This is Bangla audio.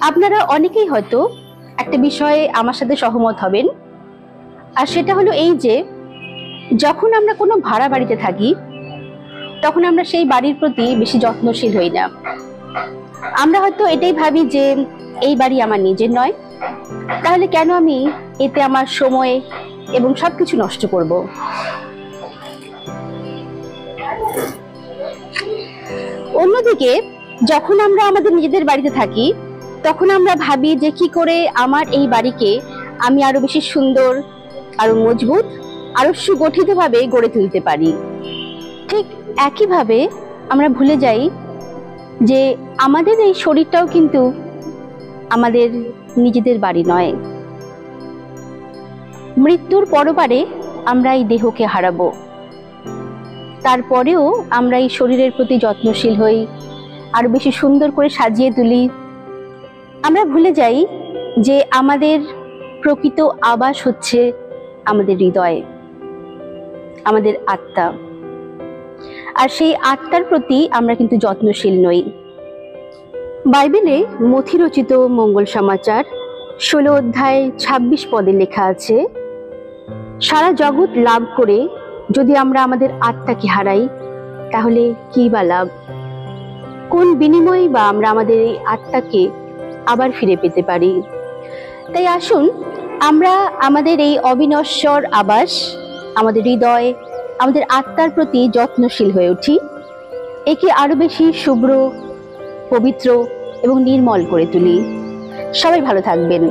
আপনারা অনেকেই হয়তো একটা বিষয়ে আমার সাথে সহমত হবেন, আর সেটা হলো এই যে যখন আমরা কোনো ভাড়া বাড়িতে থাকি তখন আমরা সেই বাড়ির প্রতি বেশি যত্নশীল হই না। আমরা হয়তো এটাই ভাবি যে এই বাড়ি আমার নিজের নয়, তাহলে কেন আমি এতে আমার সময় এবং সবকিছু নষ্ট করব। অন্যদিকে যখন আমরা আমাদের নিজেদের বাড়িতে থাকি তখন আমরা ভাবি যে কি করে আমার এই বাড়িকে আমি আরো বেশি সুন্দর, আরো মজবুত, আরো সুগঠিত ভাবে গড়ে তুলতে পারি। ঠিক একইভাবে আমরা ভুলে যাই যে আমাদের এই শরীরটাও কিন্তু আমাদের নিজেদের বাড়ি নয়। মৃত্যুর পরপারে আমরা এই দেহকে হারাবো, তারপরেও আমরা এই শরীরের প্রতি যত্নশীল হই, আরো বেশি সুন্দর করে সাজিয়ে তুলি। আমরা ভুলে যাই যে আমাদের প্রকৃত আবাস হচ্ছে আমাদের হৃদয়, আমাদের আত্মা। আর সেই আত্মার প্রতি আমরা কিন্তু যত্নশীল নই। বাইবেলে মথি রচিত মঙ্গল সমাচার 16 অধ্যায় 26 পদে লেখা আছে, সারা জগৎ লাভ করে যদি আমরা আমাদের আত্মাকে হারাই তাহলে কি বা লাভ? কোন বিনিময়ে বা আমরা আমাদের এই আত্মাকে আবার ফিরে পেতে পারি? তাই আসুন আমরা আমাদের এই অবিনশ্বর আবাস, আমাদের হৃদয়, আমাদের আত্মার প্রতি যত্নশীল হয়ে উঠি, একে আরো বেশি শুভ্র, পবিত্র এবং নির্মল করে তুলি। সবাই ভালো থাকবেন।